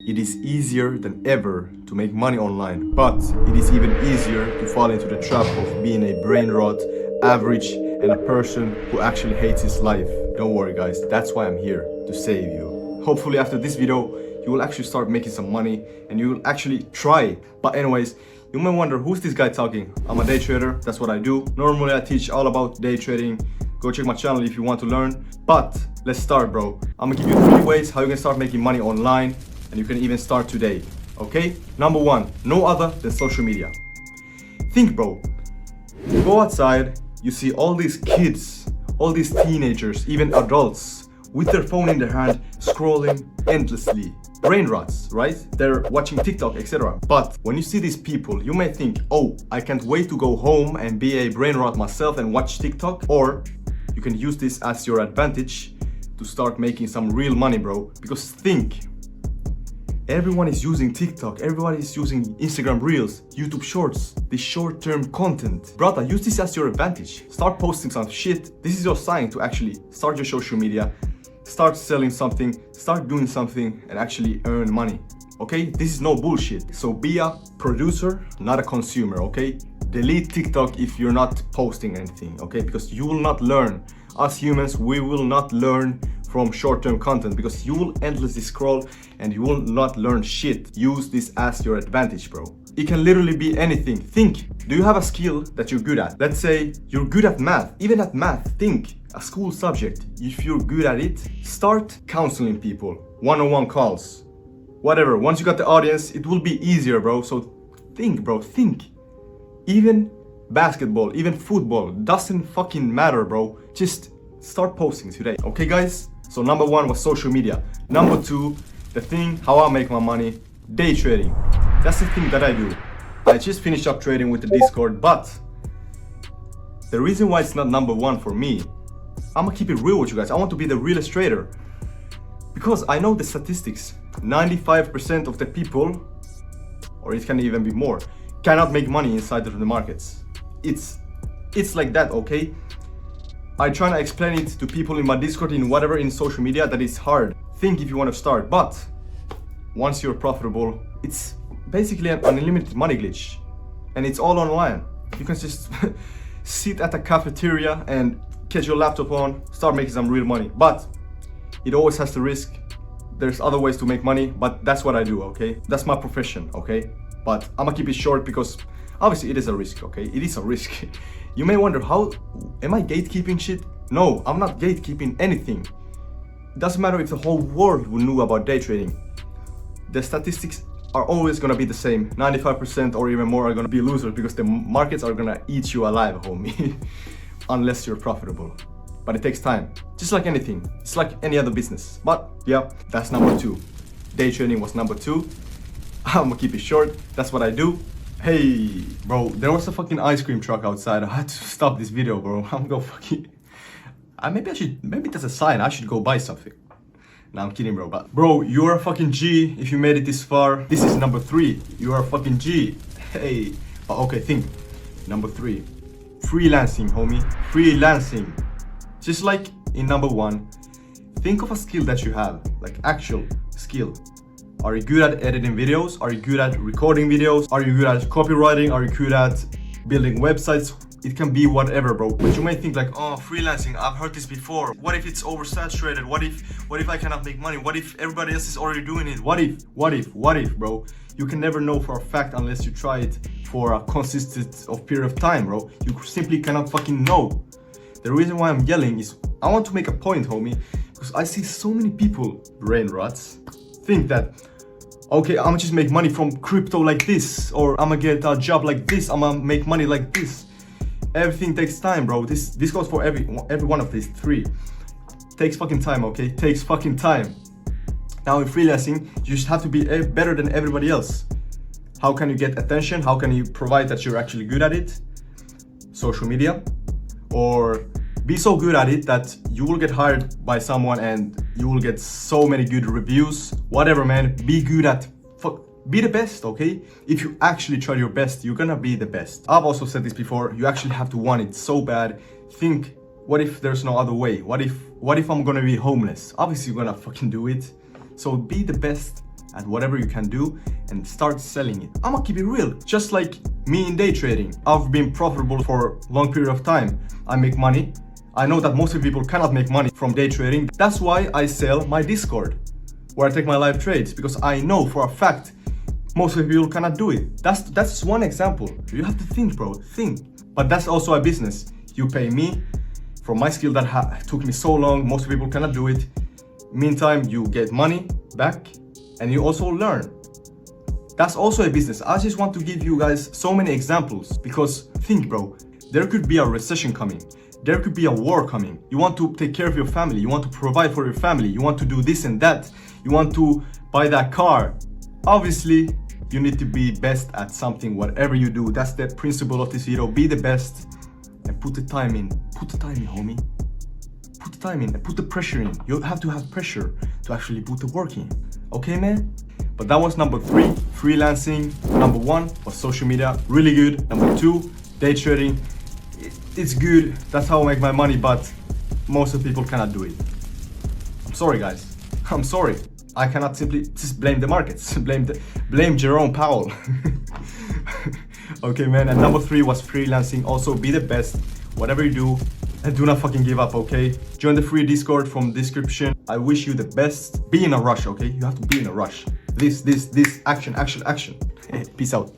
It is easier than ever to make money online, but it is even easier to fall into the trap of being a brain rot, average, and a person who actually hates his life. Don't worry guys, that's why I'm here, to save you. Hopefully after this video, you will actually start making some money and you will actually try. But anyways, you may wonder, who's this guy talking? I'm a day trader, that's what I do. Normally I teach all about day trading. Go check my channel if you want to learn. But let's start, bro. I'm gonna give you 3 ways how you can start making money online, and you can even start today, okay? Number 1, no other than social media. Think, bro. You go outside, you see all these kids, all these teenagers, even adults, with their phone in their hand, scrolling endlessly. Brain rots, right? They're watching TikTok, etc. But when you see these people, you may think, oh, I can't wait to go home and be a brain rot myself and watch TikTok. Or you can use this as your advantage to start making some real money, bro. Because think, everyone is using TikTok, everybody is using Instagram Reels, YouTube Shorts, this short-term content. Brother, use this as your advantage. Start posting some shit. This is your sign to actually start your social media, start selling something, start doing something, and actually earn money, okay? This is no bullshit. So be a producer, not a consumer, okay? Delete TikTok if you're not posting anything, okay? Because you will not learn. Us humans, we will not learn from short-term content because you will endlessly scroll and you will not learn shit. Use this as your advantage, bro. It can literally be anything. Think, do you have a skill that you're good at? Let's say you're good at math. Even at math, think, a school subject. If you're good at it, start counseling people. One-on-one calls. Whatever, once you got the audience, it will be easier, bro. So think, bro, think. Even basketball, even football, doesn't fucking matter, bro. Just start posting today, okay guys? So number 1 was social media. Number 2, the thing how I make my money, day trading. That's the thing that I do. I just finished up trading with the Discord, but the reason why it's not number 1 for me, I'm gonna keep it real with you guys. I want to be the realest trader because I know the statistics. 95% of the people, or it can even be more, cannot make money inside of the markets. It's like that, okay? I try to explain it to people in my Discord, in whatever, in social media, that it's hard. Think if you want to start, but once you're profitable, it's basically an unlimited money glitch, and it's all online. You can just sit at a cafeteria and catch your laptop on, start making some real money. But it always has the risk. There's other ways to make money, but that's what I do, okay? That's my profession, okay? But I'm gonna keep it short because obviously it is a risk, okay? It is a risk. You may wonder, how am I gatekeeping shit? No, I'm not gatekeeping anything. It doesn't matter if the whole world will know about day trading. The statistics are always gonna be the same. 95% or even more are gonna be losers because the markets are gonna eat you alive, homie. Unless you're profitable. But it takes time. Just like anything. It's like any other business. But yeah, that's number 2. Day trading was number 2. I'm gonna keep it short. That's what I do. Hey, bro, there was a fucking ice cream truck outside. I had to stop this video, bro. I'm gonna fucking... maybe that's a sign I should go buy something. Nah, I'm kidding, bro. But bro, you're a fucking G if you made it this far. This is number 3. You are a fucking G. Hey. But okay, think. Number 3. Freelancing, homie. Freelancing. Just like in number 1, think of a skill that you have. Like actual skill. Are you good at editing videos? Are you good at recording videos? Are you good at copywriting? Are you good at building websites? It can be whatever, bro. But you may think like, oh, freelancing, I've heard this before. What if it's oversaturated? What if I cannot make money? What if everybody else is already doing it? What if, bro? You can never know for a fact unless you try it for a consistent period of time, bro. You simply cannot fucking know. The reason why I'm yelling is I want to make a point, homie, because I see so many people, brain rots, think that, okay, I'ma just make money from crypto like this, or I'ma get a job like this, I'ma make money like this. Everything takes time, bro. This goes for every one of these 3. Takes fucking time, okay? Takes fucking time. Now in freelancing, you just have to be better than everybody else. How can you get attention? How can you provide that you're actually good at it? Social media. Or be so good at it that you will get hired by someone and you will get so many good reviews. Whatever, man. Be good at... Be the best, okay? If you actually try your best, you're gonna be the best. I've also said this before. You actually have to want it so bad. Think, what if there's no other way? What if I'm gonna be homeless? Obviously, you're gonna fucking do it. So be the best at whatever you can do and start selling it. I'm gonna keep it real. Just like me in day trading, I've been profitable for a long period of time. I make money. I know that most people cannot make money from day trading. That's why I sell my Discord, where I take my live trades, because I know for a fact most people cannot do it. That's one example. You have to think, bro. Think. But that's also a business. You pay me for my skill that took me so long. Most people cannot do it. Meantime, you get money back and you also learn. That's also a business. I just want to give you guys so many examples, because think, bro, there could be a recession coming. There could be a war coming. You want to take care of your family. You want to provide for your family. You want to do this and that. You want to buy that car. Obviously, you need to be best at something, whatever you do. That's the principle of this video. Be the best and put the time in. Put the time in, homie. Put the time in and put the pressure in. You have to have pressure to actually put the work in. Okay, man? But that was number 3, freelancing. Number 1 was social media, really good. Number 2, day trading. It's good. That's how I make my money, but most of the people cannot do it. I'm sorry, guys. I'm sorry. I cannot simply just blame the markets. Blame Jerome Powell. Okay, man. And number 3 was freelancing. Also, be the best, whatever you do, and do not fucking give up, okay? Join the free Discord from description. I wish you the best. Be in a rush, okay? You have to be in a rush. This, action. Peace out.